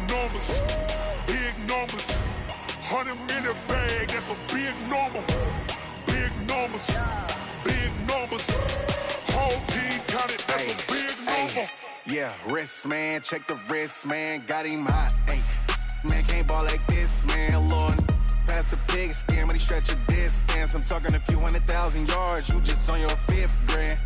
numbers, big numbers. 100-minute bag, that's a big number. Big numbers, big numbers. Whole team counted, that's a big number. Yeah, wrist, man, check the wrist, man. Got him hot, ayy. Man, can't ball like this, man. Lord, past the pig skin when he stretch a distance. I'm talking a few 100,000 yards. You just on your 5th grand.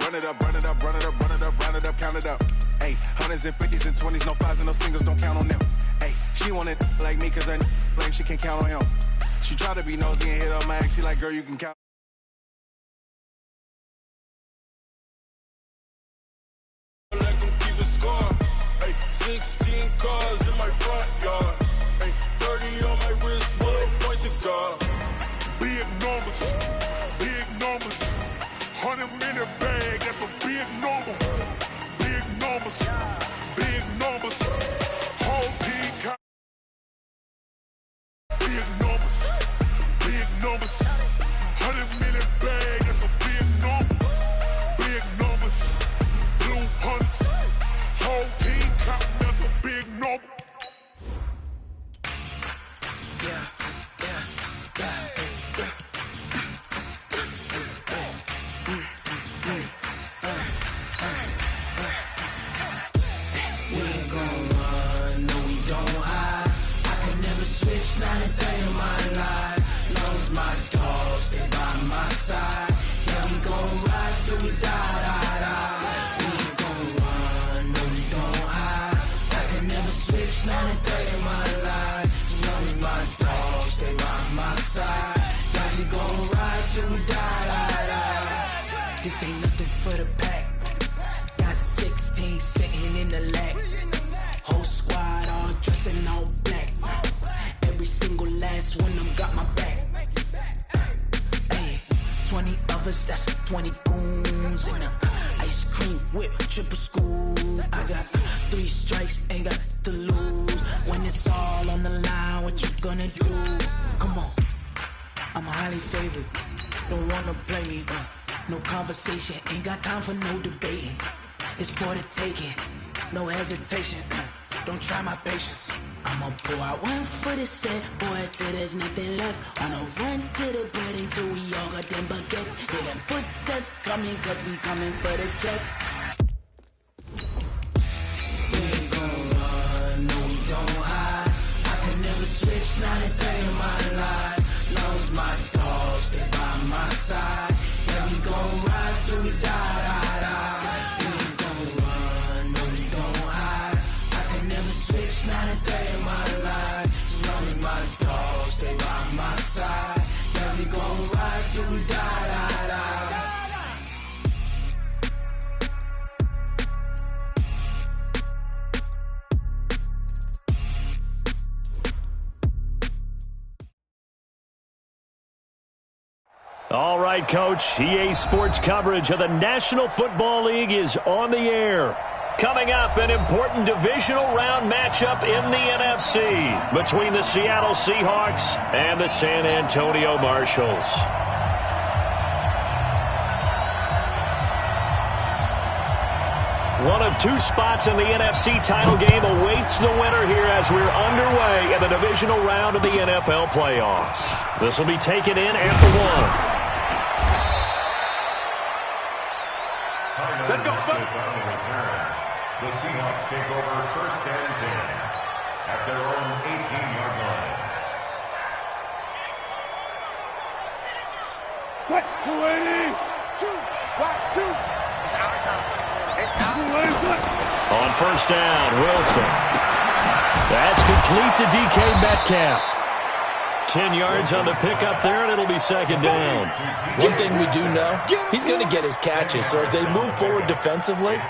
Run it up, run it up, run it up, run it up, run it up, count it up. Ayy, 100s and 50s and 20s, no 5s and no singles, don't count on them. Ayy, she want it like me cause her lame, she can't count on him. She try to be nosy and hit on my ex, she like, girl, you can count. Let them keep the score. Ayy, 16 cars in my front yard. Ayy, 30 on my wrist, bullet point to God. Big numbers, big numbers. 100-minute bag, that's a big number. Big numbers, big numbers. Whole team count. Big numbers, big numbers. 100-minute bag, that's a big number. Big numbers, blue hunts. Whole team count, that's a big number. Yeah. Not a day in my life. Knows my dogs, they by my side. Yeah, we gon' ride till we die. We ain't gon' run, no, we don't hide. I can never switch, not a day in my life. Knows my dogs, they by my side. Yeah, we gon' ride till we die. This ain't nothing for the pack. Got 16 sitting in the lag. Whole squad all dressing all black. Every single last one of them got my back. Hey, 20 of us, that's 20 goons. And a ice cream whip, triple scoop. I got 3 strikes, ain't got to lose. When it's all on the line, what you gonna do? Come on, I'm highly favored. Don't wanna play me, no conversation. Ain't got time for no debating. It's for the taking, no hesitation. Don't try my patience. I'ma pour out one for the set, boy, till there's nothing left. I'ma run to the bread until we all got them baguettes. Hear them footsteps coming, cause we coming for the check. We ain't gon' run, no, we don't hide. I can never switch, not a day in my life. Knows my dogs, they by my side. Yeah, we gon' ride till we die. We ain't gon' run, no, we don't hide. I can never switch, not a day in my life. As long as my dogs, they by my side. Yeah, we gon' ride till we die. All right, Coach. EA Sports coverage of the National Football League is on the air. Coming up, an important divisional round matchup in the NFC between the Seattle Seahawks and the San Antonio Marshals. One of 2 spots in the NFC title game awaits the winner here as we're underway in the divisional round of the NFL playoffs. This will be taken in at the 1. Let's go. The Seahawks take over 1st and 10 at their own 18-yard line. What? 280. Watch 2. It's our time. It's our On 1st down, Wilson. That's complete to DK Metcalf. 10 yards on the pickup there, and it'll be 2nd down. One thing we do know, he's going to get his catches. So as they move forward defensively,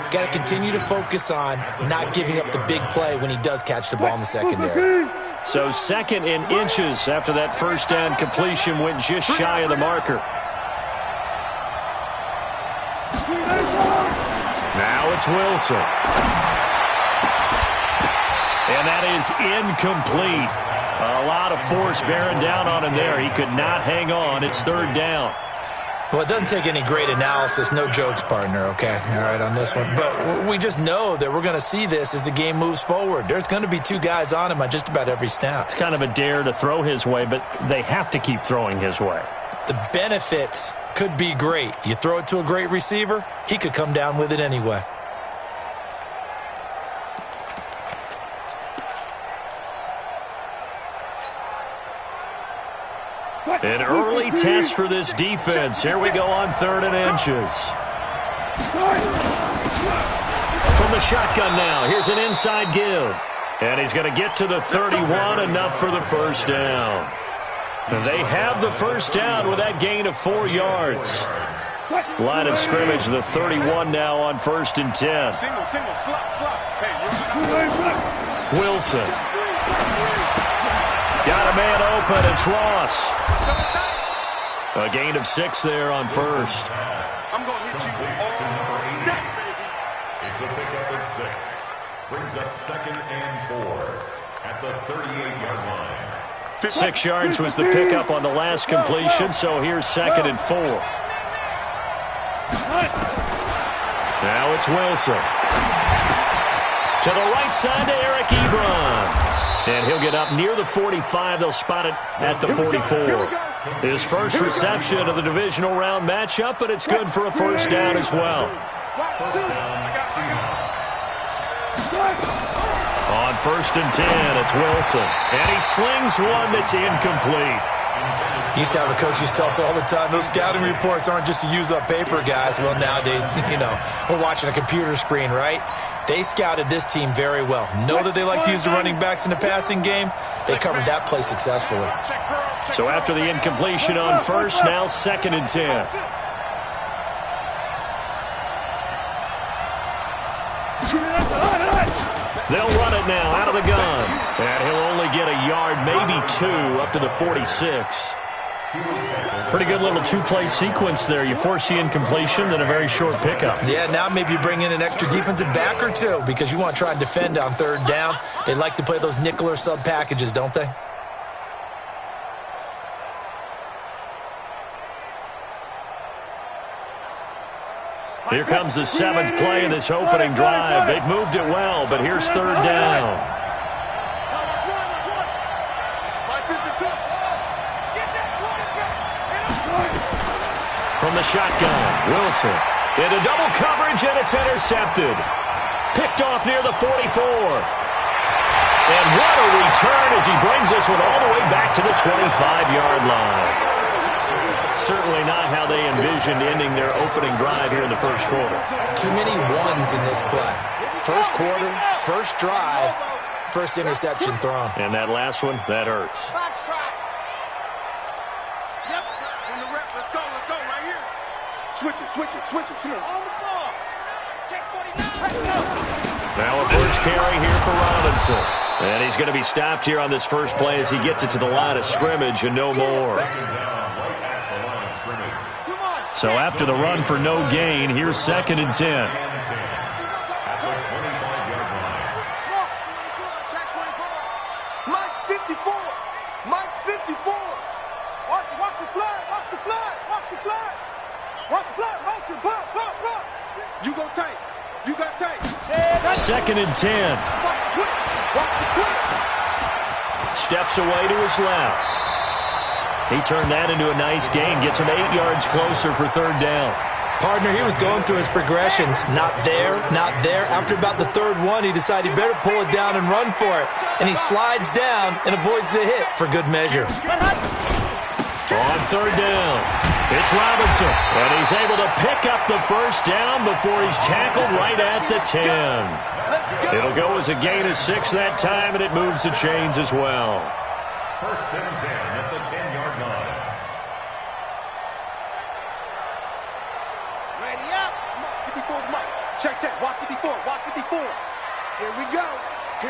got to continue to focus on not giving up the big play when he does catch the ball in the secondary. So 2nd in inches after that 1st down completion went just shy of the marker. Now it's Wilson. And that is incomplete. A lot of force bearing down on him there. He could not hang on. It's 3rd down. Well, it doesn't take any great analysis. No jokes, partner, okay? All right, on this one. But we just know that we're going to see this as the game moves forward. There's going to be two guys on him on just about every snap. It's kind of a dare to throw his way, but they have to keep throwing his way. The benefits could be great. You throw it to a great receiver, he could come down with it anyway. An early test for this defense. Here we go on 3rd and inches. From the shotgun now, here's an inside give. And he's going to get to the 31, enough for the first down. They have the first down with that gain of 4 yards. Line of scrimmage, the 31 now on 1st and 10. Wilson. Got a man open. It's Ross. A gain of 6 there on 1st. I'm going to hit you all day, baby. It's a pickup of 6. Brings up 2nd and 4 at the 38-yard line. 6 yards was the pickup on the last completion, so here's 2nd and 4. Now it's Wilson. To the right side to Eric Ebron. And he'll get up near the 45. They'll spot it at the 44. His first reception of the divisional round matchup, but it's good for a first down as well. On 1st and 10, it's Wilson. And he slings one that's incomplete. Used to have a coach used to tell us all the time, those scouting reports aren't just to use up paper, guys. Well, nowadays, we're watching a computer screen, right? They scouted this team very well. Know that they like to use the running backs in the passing game. They covered that play successfully. So after the incompletion on 1st, now 2nd and 10. They'll run it now out of the gun. And he'll only get a yard, maybe 2, up to the 46. Pretty good little 2-play sequence there. You force the incompletion, then a very short pickup. Yeah, now maybe you bring in an extra defensive back or 2 because you want to try and defend on 3rd down. They like to play those nickel or sub packages, don't they? Here comes the 7th play of this opening drive. They've moved it well, but here's 3rd down. From the shotgun, Wilson into double coverage, and it's intercepted. Picked off near the 44. And what a return as he brings this one all the way back to the 25-yard line. Certainly not how they envisioned ending their opening drive here in the first quarter. Too many ones in this play. First quarter, first drive, first interception thrown. And that last one, that hurts. Switch it. Come on. On the ball. Check 49. Now a first carry here for Robinson. And he's going to be stopped here on this first play as he gets it to the line of scrimmage and no more. So after the run for no gain, here's 2nd and 10. Mike's 54. Mike's 54. Watch the flag. Watch the flag. Watch the flag. Watch the flag. Motion. Pop. You go tight. You got tight. 2nd and 10. Watch the twist. Steps away to his left. He turned that into a nice gain. Gets him 8 yards closer for 3rd down. Partner, he was going through his progressions. Not there, not there. After about the 3rd one, he decided he better pull it down and run for it. And he slides down and avoids the hit for good measure. On 3rd down, it's Robinson. And he's able to pick up the first down before he's tackled right at the 10. It'll go as a gain of 6 that time, and it moves the chains as well. 1st and 10 at the 10-yard line. Ready up. 54's Mike. Check. Watch 54. Watch 54. Here we go. Go.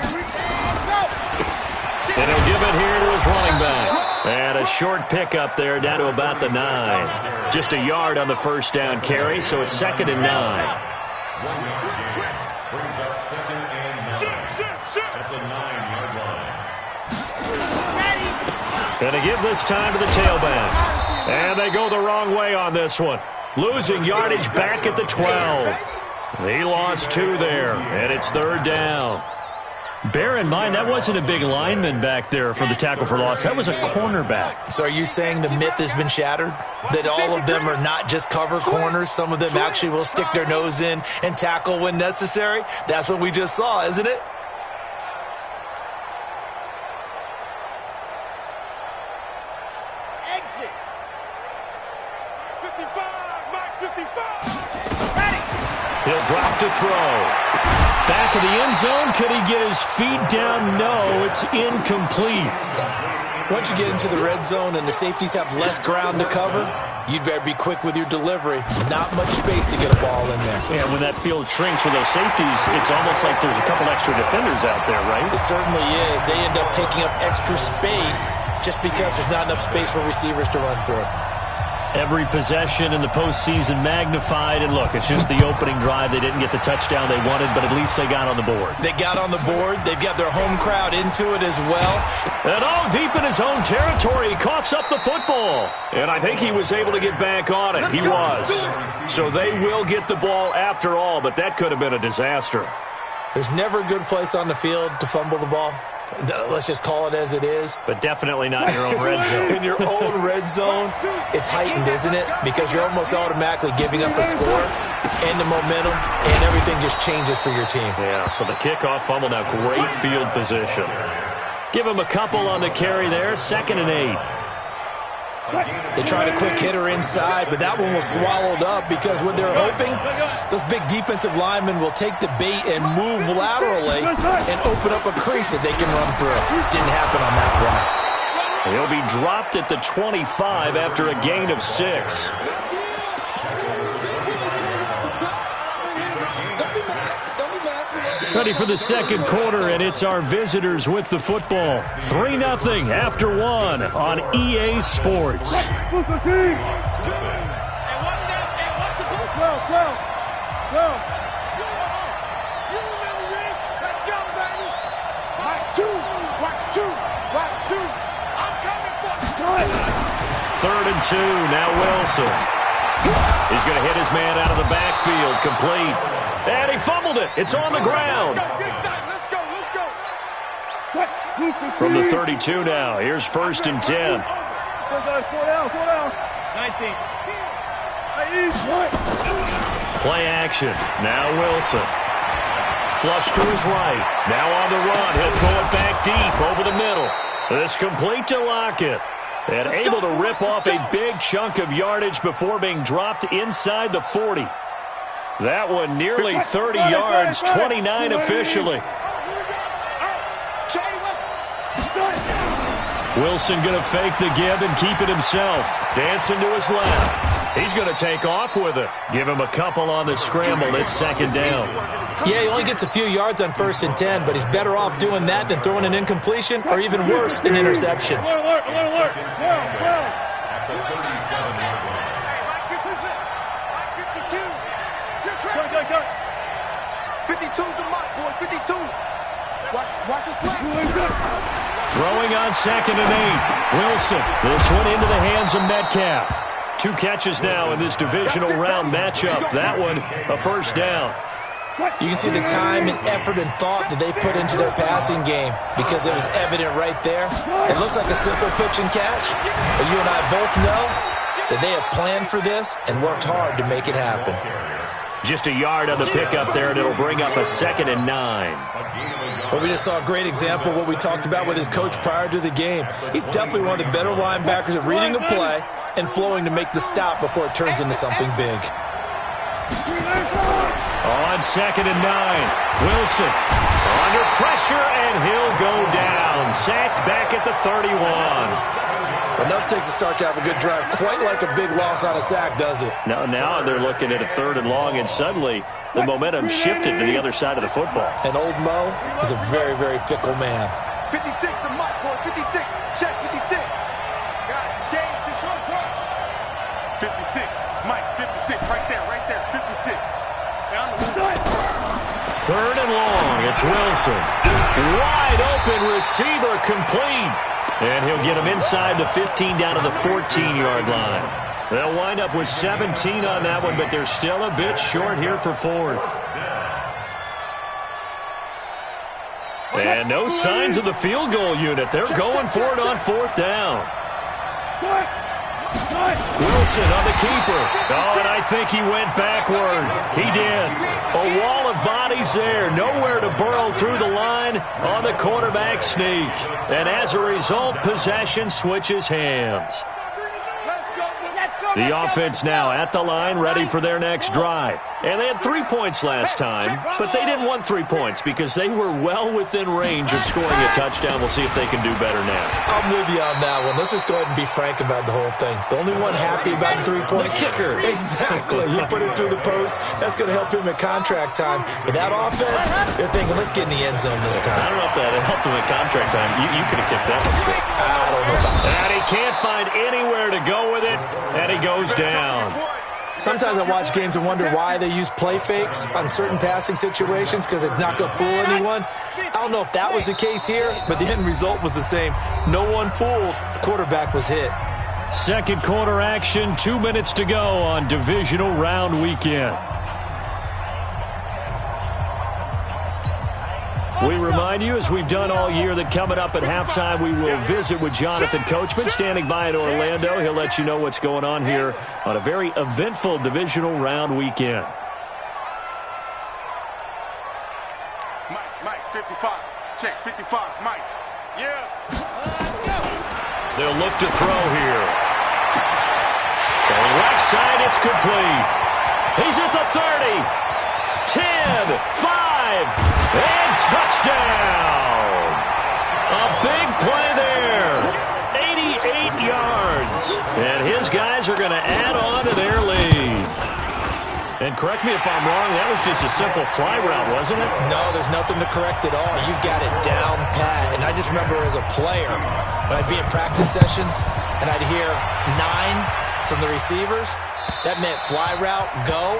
And he'll give it here to his running back. And a short pickup there down to about the 9. Just a yard on the first down carry, so it's 2nd and 9. 1 yard gain. Brings up 2nd and 9 at the 9-yard line. And to give this time to the tailback. And they go the wrong way on this one. Losing yardage back at the 12. He lost 2 there, and it's 3rd down. Bear in mind, that wasn't a big lineman back there for the tackle for loss. That was a cornerback. So are you saying the myth has been shattered? That all of them are not just cover corners? Some of them actually will stick their nose in and tackle when necessary? That's what we just saw, isn't it? Exit. 55, Mike 55. He'll drop to throw. Back of the end zone. Could he get his feet down? No, it's incomplete. Once you get into the red zone and the safeties have less ground to cover, you'd better be quick with your delivery. Not much space to get a ball in there. And when that field shrinks with those safeties, it's almost like there's a couple extra defenders out there, right? It certainly is. They end up taking up extra space just because there's not enough space for receivers to run through. Every possession in the postseason magnified, and look, it's just the opening drive. They didn't get the touchdown they wanted, but at least they got on the board. They got on the board. They've got their home crowd into it as well. And deep in his own territory, he coughs up the football. And I think he was able to get back on it. He was. So they will get the ball after all, but that could have been a disaster. There's never a good place on the field to fumble the ball. Let's just call it as it is. But definitely not in your own red zone. In your own red zone, it's heightened, isn't it? Because you're almost automatically giving up a score and the momentum, and everything just changes for your team. Yeah, so the kickoff fumble, now great field position. Give him a couple on the carry there, 2nd and 8. They tried a quick hitter inside, but that one was swallowed up because what they're hoping, those big defensive linemen will take the bait and move laterally and open up a crease that they can run through. Didn't happen on that play. He'll be dropped at the 25 after a gain of 6. Ready for the second quarter, and it's our visitors with the football. 3-0 after 1 on EA Sports. Third and 2, now Wilson. He's going to hit his man out of the backfield, complete. And he fumbled it. It's on the ground. From the 32 now, here's 1st and 10. Play action. Now Wilson. Flush to his right. Now on the run. He'll throw it back deep over the middle. It's complete to Lockett. And able to rip off a big chunk of yardage before being dropped inside the 40. That one nearly 30 yards, 29 officially. Wilson going to fake the give and keep it himself. Dancing to his left. He's going to take off with it. Give him a couple on the scramble. It's 2nd down. Yeah, he only gets a few yards on 1st and 10, but he's better off doing that than throwing an incompletion or even worse, an interception. Alert. 52's the mark, boy. 52. Watch his left. Throwing on 2nd and 8. Wilson. This one into the hands of Metcalf. 2 catches now in this divisional round matchup. That one, a 1st down. You can see the time and effort and thought that they put into their passing game because it was evident right there. It looks like a simple pitch and catch, but you and I both know that they have planned for this and worked hard to make it happen. Just a yard on the pickup there, and it'll bring up a 2nd and 9. Well, we just saw a great example of what we talked about with his coach prior to the game. He's definitely one of the better linebackers at reading a play and flowing to make the stop before it turns into something big. On 2nd and 9, Wilson under pressure, and he'll go down. Sacked back at the 31. Enough takes a start to have a good drive. Quite like a big loss on a sack, does it? Now they're looking at a 3rd and long, and suddenly the momentum shifted to the other side of the football. And old Mo is a very, very fickle man. 56 to Mike, boy. 56. Check 56. Guys, this game is 56. Mike, 56. Right there. 56. 3rd and long. It's Wilson. Wide open receiver complete. And he'll get him inside the 15 down to the 14-yard line. They'll wind up with 17 on that one, but they're still a bit short here for fourth. And no signs of the field goal unit. They're going for it on fourth down. Wilson on the keeper. Oh, and I think he went backward. He did. A wall of bodies there. Nowhere to burrow through the line on the quarterback sneak. And as a result, possession switches hands. The offense now at the line, ready for their next drive. And they had 3 points last time, but they didn't want 3 points because they were well within range of scoring a touchdown. We'll see if they can do better now. I'm with you on that one. Let's just go ahead and be frank about the whole thing. The only one happy about the 3-point kicker. Exactly. You put it through the post. That's going to help him at contract time. With that offense, they're thinking, let's get in the end zone this time. I don't know if that helped him at contract time. You could have kicked that one straight. I don't know about that. And he can't find anywhere to go with it, and he goes down. Sometimes I watch games and wonder why they use play fakes on certain passing situations because it's not going to fool anyone. I don't know if that was the case here, but the end result was the same. No one fooled. The quarterback was hit. Second quarter action, 2 minutes to go on divisional round weekend. We remind you, as we've done all year, that coming up at halftime, we will visit with Jonathan Coachman, standing by in Orlando. He'll let you know what's going on here on a very eventful divisional round weekend. Mike, 55. Check, 55, Mike. Yeah. They'll look to throw here. Going left side, it's complete. He's at the 30. 10, 5, and touchdown! A big play there. 88 yards. And his guys are going to add on to their lead. And correct me if I'm wrong, that was just a simple fly route, wasn't it? No, there's nothing to correct at all. You've got it down pat. And I just remember as a player, when I'd be in practice sessions, and I'd hear 9 from the receivers, that meant fly route, go.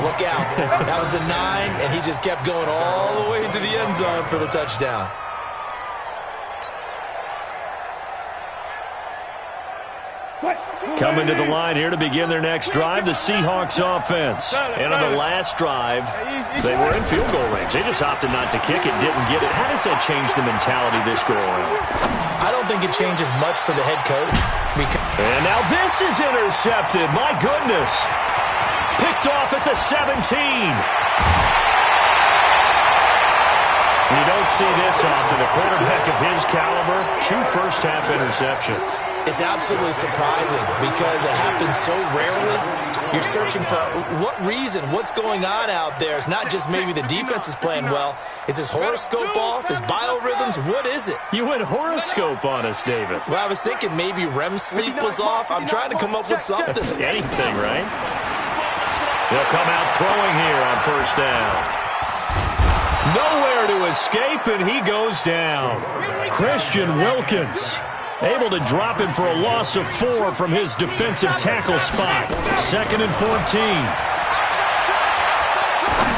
Look out. That was the 9, and he just kept going all the way into the end zone for the touchdown. Coming to the line here to begin their next drive, the Seahawks offense. And on the last drive, they were in field goal range. They just opted not to kick it, didn't get it. How does that change the mentality this go around? I don't think it changes much for the head coach. And now this is intercepted. My goodness. Picked off at the 17. You don't see this often. A quarterback of his caliber, 2 first-half interceptions. It's absolutely surprising because it happens so rarely. You're searching for what reason, what's going on out there. It's not just maybe the defense is playing well. Is his horoscope off? His biorhythms? What is it? You went horoscope on us, David. Well, I was thinking maybe REM sleep was off. I'm trying to come up with something. Anything, right? They'll come out throwing here on first down. Nowhere to escape, and he goes down. Christian Wilkins able to him for a loss of 4 from his defensive tackle spot. 2nd and 14.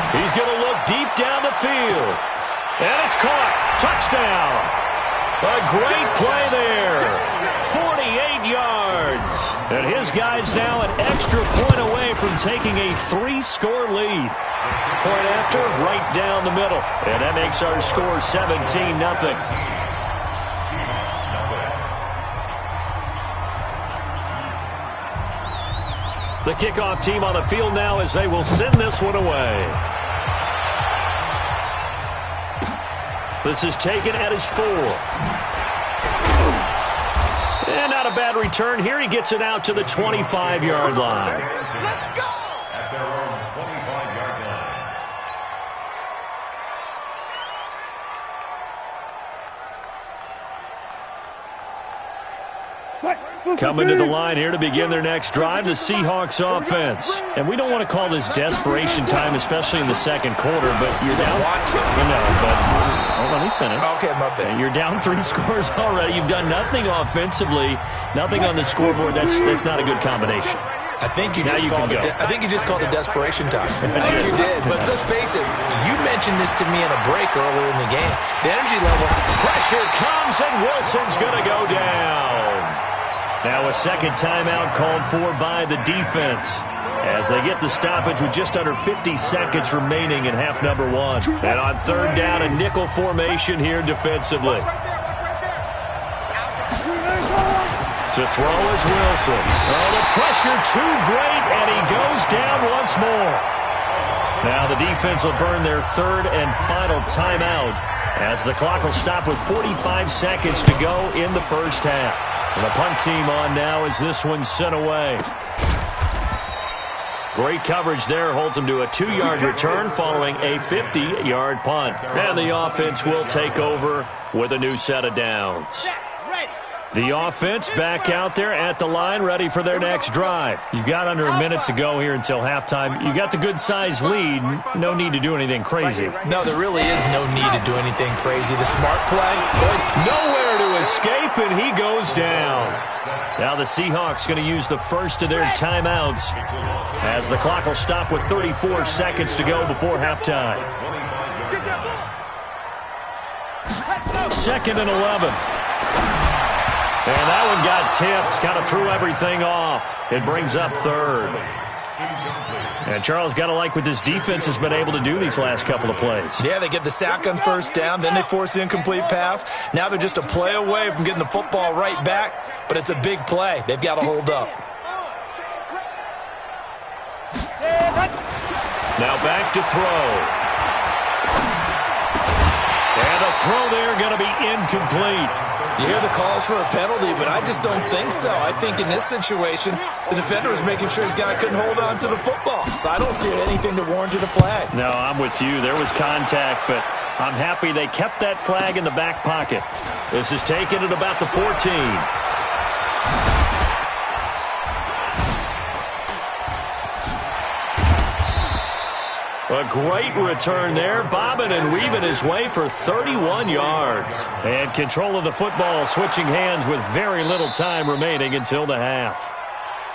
He's going to look deep down the field. And it's caught. Touchdown. A great play there. 48 yards. And his guys now an extra point away from taking a 3-score lead. Point after, right down the middle. And that makes our score 17-0. The kickoff team on the field now as they will send this one away. This is taken at his 4. And not a bad return here. He gets it out to the 25-yard line. Let's go! At their own 25-yard line. Coming to the line here to begin their next drive, the Seahawks offense. And we don't want to call this desperation time, especially in the second quarter, but you're down. Let me finish. Okay, my bad. You're down 3 scores already. You've done nothing offensively, nothing on the scoreboard. That's not a good combination. I think you just called it desperation time. I think you did. But let's face it, you mentioned this to me in a break earlier in the game. The energy level. Pressure comes, and Wilson's going to go down. Now a second timeout called for by the defense as they get the stoppage with just under 50 seconds remaining in half number one. And on third down, a nickel formation here defensively. To throw is Wilson. Oh, the pressure too great, and he goes down once more. Now the defense will burn their third and final timeout as the clock will stop with 45 seconds to go in the first half. And the punt team on now as this one's sent away. Great coverage there, holds them to a 2-yard return following a 50-yard punt. And the offense will take over with a new set of downs. The offense back out there at the line, ready for their next drive. You've got under a minute to go here until halftime. You got the good-sized lead. No need to do anything crazy. No, there really is no need to do anything crazy. The smart play, good. Nowhere to escape, and he goes down. Now the Seahawks going to use the first of their timeouts as the clock will stop with 34 seconds to go before halftime. 2nd and 11. And that one got tipped, kind of threw everything off. It brings up third. And Charles, got to like what this defense has been able to do these last couple of plays. Yeah, they get the sack on first down, then they force the incomplete pass. Now they're just a play away from getting the football right back, but it's a big play. They've got to hold up. Now back to throw. And the throw there going to be incomplete. You hear the calls for a penalty, but I just don't think so. I think in this situation, the defender was making sure his guy couldn't hold on to the football. So I don't see anything to warrant a flag. No, I'm with you. There was contact, but I'm happy they kept that flag in the back pocket. This is taken at about the 14. A great return there, bobbing and weaving his way for 31 yards. And control of the football, switching hands with very little time remaining until the half.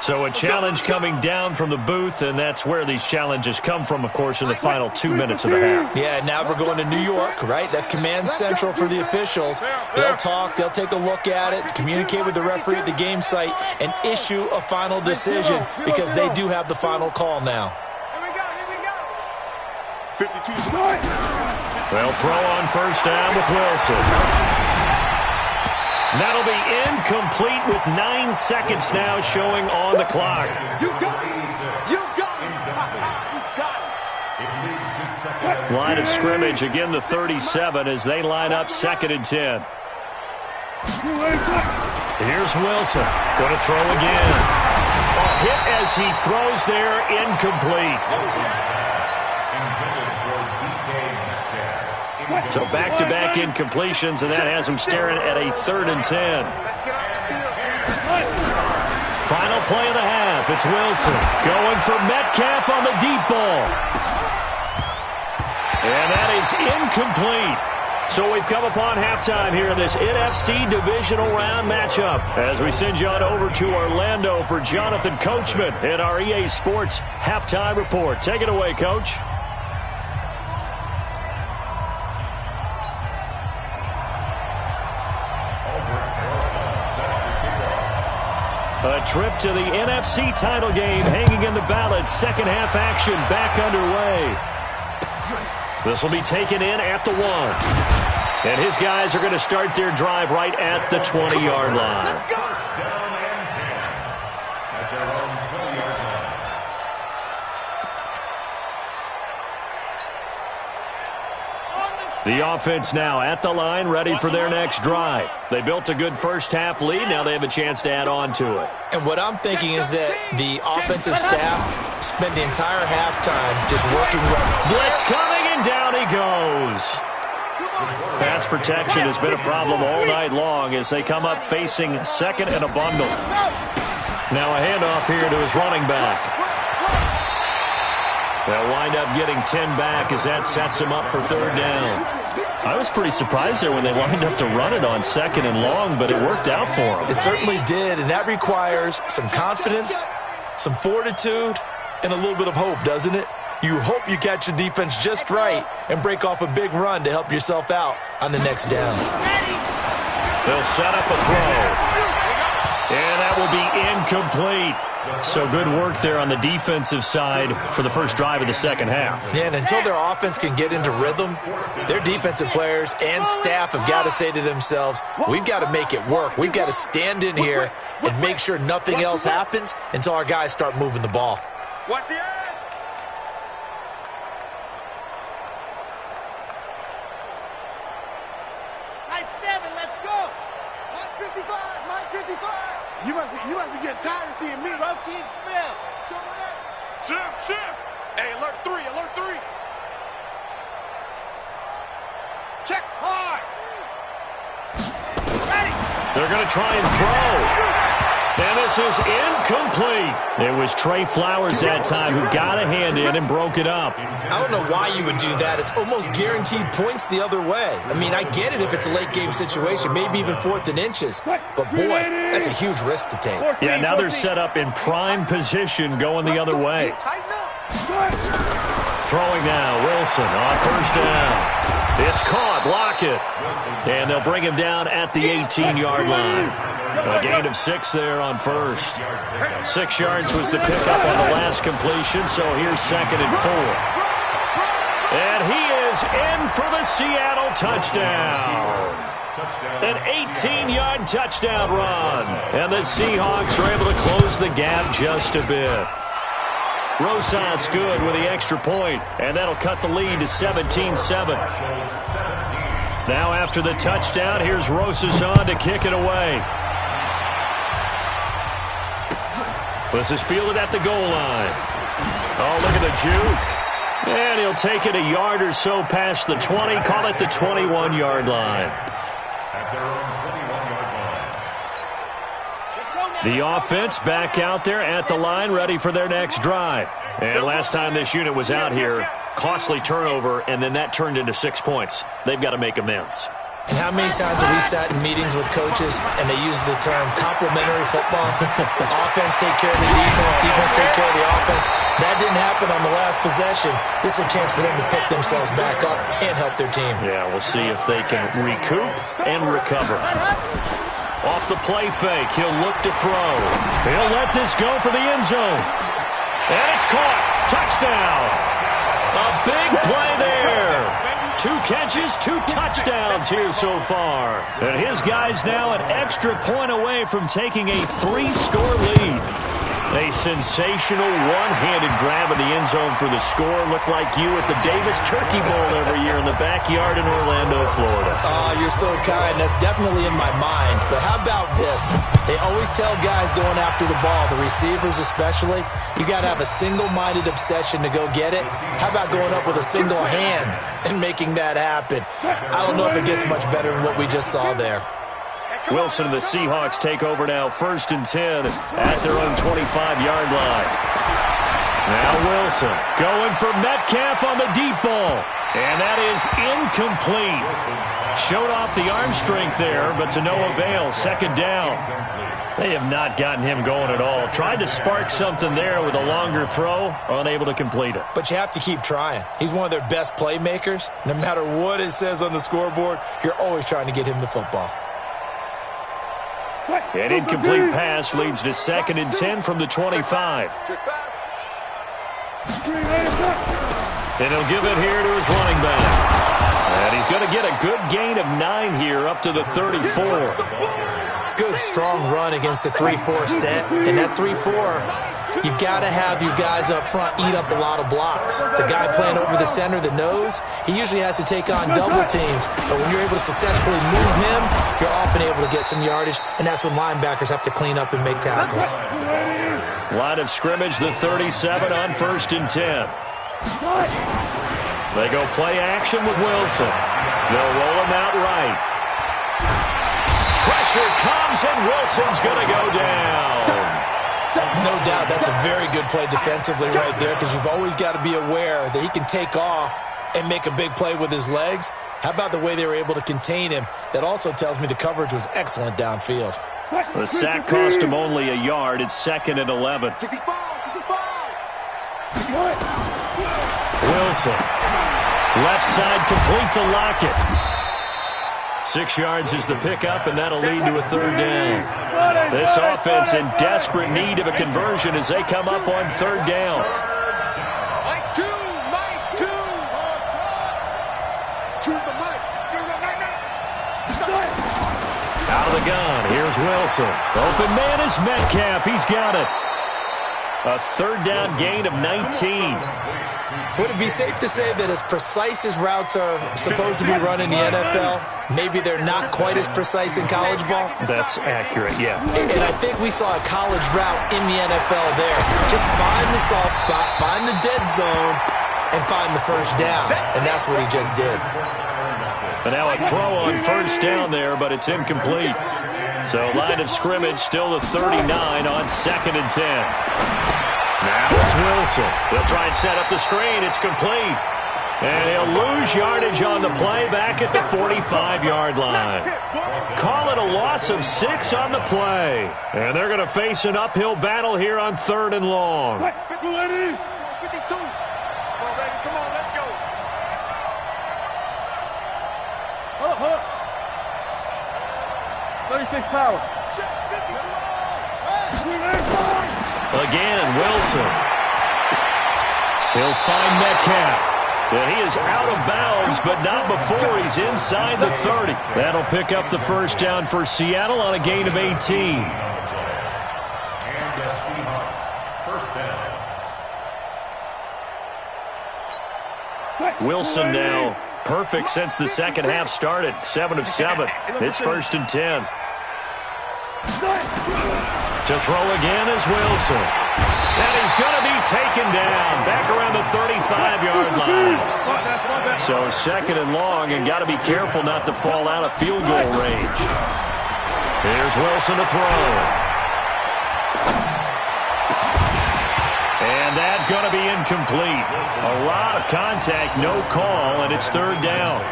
So a challenge coming down from the booth, and that's where these challenges come from, of course, in the final 2 minutes of the half. Yeah, now we're going to New York, right? That's command central for the officials. They'll talk, they'll take a look at it, communicate with the referee at the game site, and issue a final decision because they do have the final call now. 52. They'll throw on first down with Wilson. That'll be incomplete with 9 seconds now showing on the clock. You got it. You got it. Line of scrimmage, again the 37 as they line up 2nd and 10. Here's Wilson. Going to throw again. A hit as he throws there, incomplete. So back-to-back incompletions, and that has him staring at a 3rd and 10. Final play of the half. It's Wilson going for Metcalf on the deep ball. And that is incomplete. So we've come upon halftime here in this NFC divisional round matchup as we send you on over to Orlando for Jonathan Coachman in our EA Sports halftime report. Take it away, Coach. A trip to the NFC title game hanging in the balance. Second half action back underway. This will be taken in at the 1. And his guys are going to start their drive right at the 20-yard line. The offense now at the line, ready for their next drive. They built a good first half lead. Now they have a chance to add on to it. And what I'm thinking is that the offensive staff spent the entire halftime just working well. Blitz coming, and down he goes. Pass protection has been a problem all night long as they come up facing 2nd and a bundle. Now a handoff here to his running back. They'll wind up getting 10 back as that sets him up for 3rd down. I was pretty surprised there when they lined up to run it on 2nd and long, but it worked out for them. It certainly did, and that requires some confidence some fortitude, and a little bit of hope, doesn't it? You hope you catch the defense just right and break off a big run to help yourself out on the next down. They'll set up a throw. And that will be incomplete. So good work there on the defensive side for the first drive of the second half. Yeah, and until their offense can get into rhythm, their defensive players and staff have got to say to themselves, we've got to make it work. We've got to stand in here and make sure nothing else happens until our guys start moving the ball. Watch the edge. Nice 7, let's go. Mike 55, Mike 55. You must be getting tired of seeing me. Routine spell. Show me that. Shift. Hey, alert 3, alert 3. Check hard. Ready. They're going to try and throw. And this is incomplete. It was Trey Flowers that time who got a hand in and broke it up. I don't know why you would do that. It's almost guaranteed points the other way. I mean, I get it if it's a late game situation, maybe even 4th and inches. But, boy, that's a huge risk to take. Yeah, now they're set up in prime position going the other way. Throwing now, Wilson on first down. It's caught, block it. And they'll bring him down at the 18-yard line. A gain of 6 there on first. 6 yards was the pickup on the last completion, so here's 2nd and 4. And he is in for the Seattle touchdown. An 18-yard touchdown run. And the Seahawks are able to close the gap just a bit. Rosas good with the extra point, and that'll cut the lead to 17-7. Now after the touchdown, here's Rosas on to kick it away. This is fielded at the goal line. Oh, look at the juke. And he'll take it a yard or so past the 20, call it the 21-yard line. The offense back out there at the line, ready for their next drive. And last time this unit was out here, costly turnover, and then that turned into 6 points. They've got to make amends. And how many times have we sat in meetings with coaches and they use the term complementary football? Offense take care of the defense, defense take care of the offense. That didn't happen on the last possession. This is a chance for them to pick themselves back up and help their team. Yeah, we'll see if they can recoup and recover. Off the play fake, he'll look to throw. He'll let this go for the end zone. And it's caught. Touchdown. A big play there. 2 catches, 2 touchdowns here so far. And his guys now an extra point away from taking a 3-score lead. A sensational one-handed grab in the end zone for the score. Looked like you at the Davis Turkey Bowl every year in the backyard in Orlando, Florida. Oh, you're so kind. That's definitely in my mind. But how about this? They always tell guys going after the ball, the receivers especially, you got to have a single-minded obsession to go get it. How about going up with a single hand and making that happen? I don't know if it gets much better than what we just saw there. Wilson and the Seahawks take over now, 1st and 10 at their own 25-yard line. Now Wilson going for Metcalf on the deep ball. And that is incomplete. Showed off the arm strength there, but to no avail. 2nd down. They have not gotten him going at all. Tried to spark something there with a longer throw, unable to complete it. But you have to keep trying. He's one of their best playmakers. No matter what it says on the scoreboard, you're always trying to get him the football. An incomplete pass leads to 2nd and 10 from the 25. And he'll give it here to his running back. And he's going to get a good gain of 9 here up to the 34. Good, strong run against the 3-4 set. And that 3-4, you got to have your guys up front eat up a lot of blocks. The guy playing over the center, the nose, he usually has to take on double teams. But when you're able to successfully move him, you're often able to get some yardage, and that's when linebackers have to clean up and make tackles. Line of scrimmage, the 37 on 1st and 10. They go play action with Wilson. They'll roll him out right. Pressure comes, and Wilson's going to go down. No doubt that's a very good play defensively right there, because you've always got to be aware that he can take off and make a big play with his legs. How about the way they were able to contain him? That also tells me the coverage was excellent downfield. The sack cost him only a yard. It's 2nd and 11. 65. Wilson. Left side complete to Lockett. 6 yards is the pickup, and that'll lead to a third down. This offense in desperate need of a conversion as they come up on third down. Mike 2. Choose the mic. Out of the gun, here's Wilson. Open man is Metcalf. He's got it. A third down gain of 19. Would it be safe to say that as precise as routes are supposed to be run in the NFL, maybe they're not quite as precise in college ball? That's accurate, yeah. And I think we saw a college route in the NFL there. Just find the soft spot, find the dead zone, and find the first down. And that's what he just did. But now a throw on first down there, but it's incomplete. So line of scrimmage still the 39 on 2nd and 10. Now it's Wilson. They'll try and set up the screen. It's complete. And he'll lose yardage on the play back at the 45-yard line. Call it a loss of 6 on the play. And they're going to face an uphill battle here on 3rd and long. 52. Come on, baby. Come on, let's go. Up. 36 power. Again, Wilson. He'll find Metcalf. And he is out of bounds, but not before he's inside the 30. That'll pick up the first down for Seattle on a gain of 18. And the Seahawks, first down. Wilson now perfect since the second half started. 7 of 7. It's 1st and 10. To throw again is Wilson. And he's going to be taken down back around the 35-yard line. So 2nd and long, and got to be careful not to fall out of field goal range. Here's Wilson to throw. And that's going to be incomplete. A lot of contact, no call, and it's 3rd down.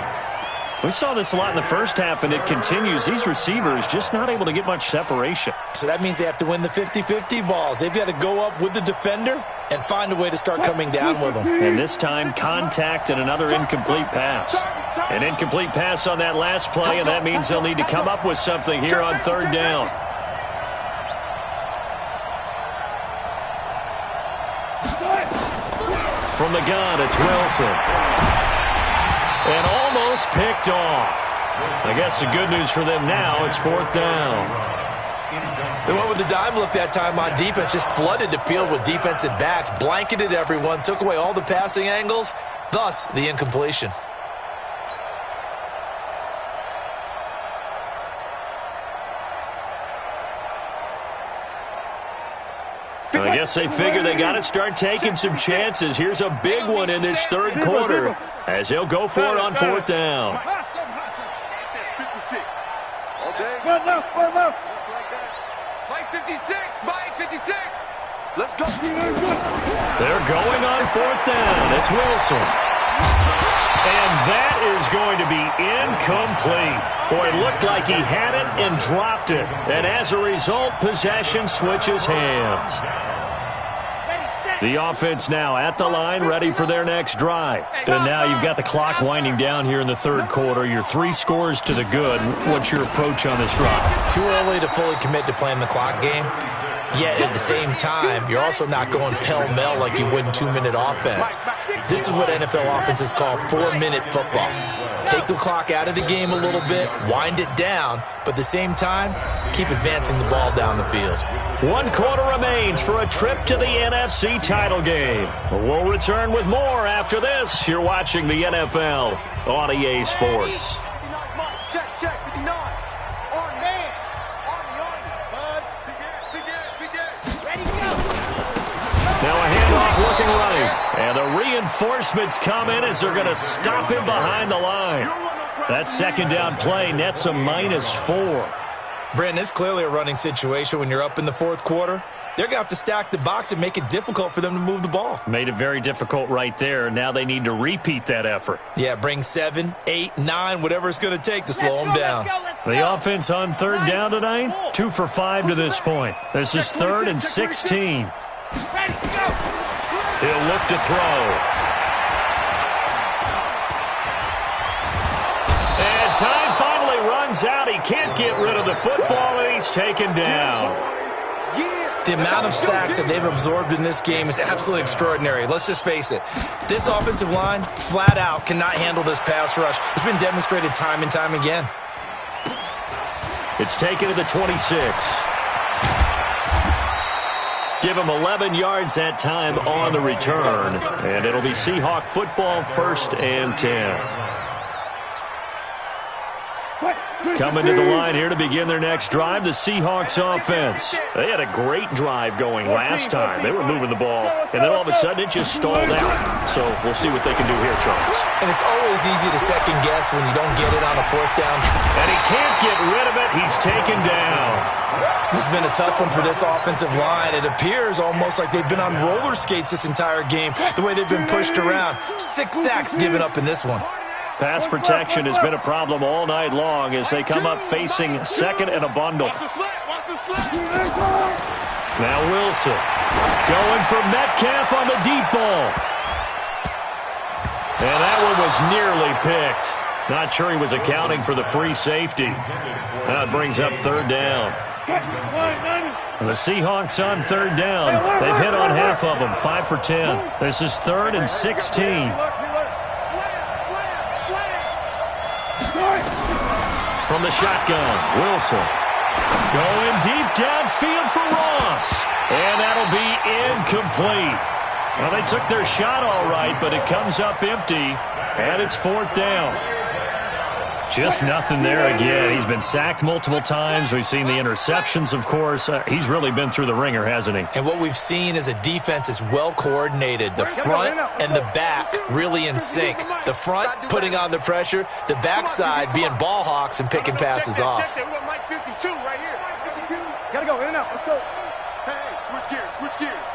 We saw this a lot in the first half, and it continues. These receivers just not able to get much separation. So that means they have to win the 50-50 balls. They've got to go up with the defender and find a way to start coming down with them. And this time, contact and another incomplete pass. An incomplete pass on that last play, and that means they'll need to come up with something here on 3rd down. From the gun, it's Wilson. And almost picked off. I guess the good news for them now, it's 4th down. They went with the dime look that time on defense, just flooded the field with defensive backs, blanketed everyone, took away all the passing angles, thus the incompletion. I guess they figure they got to start taking some chances. Here's a big one in this 3rd quarter as he'll go for it on 4th down. 56. All day. Just like that. Mike 56. Mike 56. Let's go. They're going on 4th down. It's Wilson. And that is going to be incomplete. Boy, it looked like he had it and dropped it. And as a result, possession switches hands. The offense now at the line, ready for their next drive. And now you've got the clock winding down here in the 3rd quarter. You're 3 scores to the good. What's your approach on this drive? Too early to fully commit to playing the clock game. Yet at the same time, you're also not going pell-mell like you would in 2-minute offense. This is what NFL offenses call 4-minute football. Take the clock out of the game a little bit, wind it down, but at the same time, keep advancing the ball down the field. 1 quarter remains for a trip to the NFC title game. We'll return with more after this. You're watching the NFL on EA Sports. Check, 59. On man. Army. Buzz. Begin. Ready, go. Now a handoff looking right. And the reinforcements come in as they're going to stop him behind the line. That 2nd down play nets a -4. Brandon, it's clearly a running situation when you're up in the 4th quarter. They're going to have to stack the box and make it difficult for them to move the ball. Made it very difficult right there. Now they need to repeat that effort. Yeah, bring 7, 8, 9, whatever it's going to take to slow them down. Let's go. The offense on 3rd down tonight, 2 for 5 to this point. This is 3rd and 16. Ready, go. He'll look to throw. And time finally runs out. He can't get rid of the football, and he's taken down. The amount of sacks that they've absorbed in this game is absolutely extraordinary. Let's just face it. This offensive line, flat out, cannot handle this pass rush. It's been demonstrated time and time again. It's taken to the 26. Give him 11 yards that time on the return. And it'll be Seahawk football, 1st and 10. Coming to the line here to begin their next drive, the Seahawks offense. They had a great drive going last time. They were moving the ball, and then all of a sudden it just stalled out. So we'll see what they can do here, Charles. And it's always easy to second guess when you don't get it on a 4th down. And he can't get rid of it. He's taken down. This has been a tough one for this offensive line. It appears almost like they've been on roller skates this entire game, the way they've been pushed around. 6 sacks given up in this one. Pass protection has been a problem all night long as they come up facing 2nd and a bundle. Now Wilson going for Metcalf on the deep ball. And that one was nearly picked. Not sure he was accounting for the free safety. That brings up 3rd down. And the Seahawks on 3rd down. They've hit on half of them, 5 for 10. This is 3rd and 16. From the shotgun, Wilson going deep downfield for Ross. And that'll be incomplete. Well, they took their shot all right, but it comes up empty, and it's 4th down. Just nothing there again. He's been sacked multiple times. We've seen the interceptions, of course. He's really been through the ringer, hasn't he? And what we've seen is a defense that's well coordinated. The front and the back really in sync. The front putting on the pressure, the backside being ball hawks and picking passes off. Gotta go, in and out, let's go. Hey, switch gears, switch gears.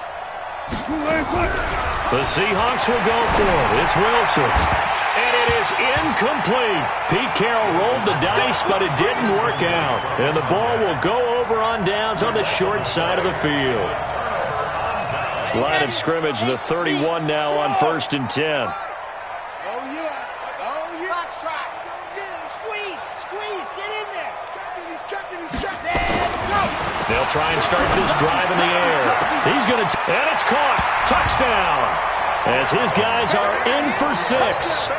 The Seahawks will go for it. It's Wilson. And it is incomplete. Pete Carroll rolled the dice, but it didn't work out. And the ball will go over on downs on the short side of the field. Line of scrimmage, the 31 now on 1st and 10. Oh, yeah. Oh, yeah. Box try. Squeeze. Squeeze. Get in there. He's chucking. Go. They'll try and start this drive in the air. He's going to, and it's caught. Touchdown. As his guys are in for 6.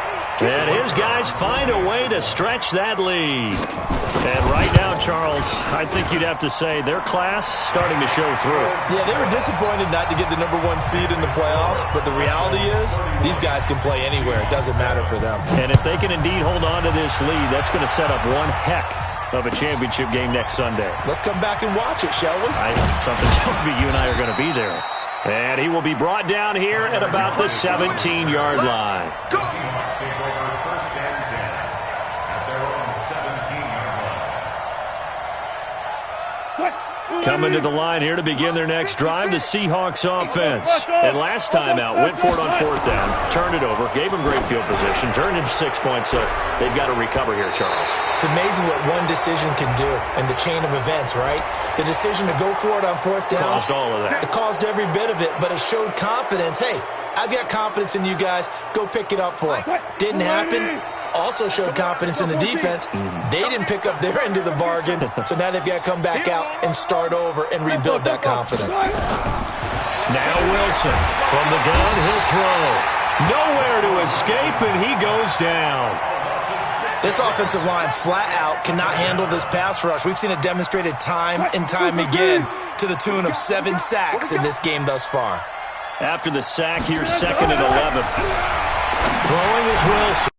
And his guys find a way to stretch that lead. And right now, Charles, I think you'd have to say their class starting to show through. Yeah, they were disappointed not to get the #1 seed in the playoffs, but the reality is these guys can play anywhere. It doesn't matter for them. And if they can indeed hold on to this lead, that's going to set up one heck of a championship game next Sunday. Let's come back and watch it, shall we? Something tells me you and I are going to be there. And he will be brought down here at about the 17-yard line. Seahawks take over 1st and 10 at their own 17-yard line. Coming to the line here to begin their next drive, the Seahawks offense. And last time out, went for it on 4th down, turned it over, gave them great field position, turned into 6 points, so they've got to recover here, Charles. It's amazing what one decision can do in the chain of events, right? The decision to go for it on 4th down. Caused all of that. It caused every bit of it, but it showed confidence. Hey, I've got confidence in you guys. Go pick it up for them. Didn't happen. Also showed confidence in the defense. They didn't pick up their end of the bargain, so now they've got to come back out and start over and rebuild that confidence. Now Wilson from the gun, he'll throw. Nowhere to escape, and he goes down. This offensive line flat out cannot handle this pass rush. We've seen it demonstrated time and time again to the tune of 7 sacks in this game thus far. After the sack, here's 2nd and 11. Throwing is Wilson.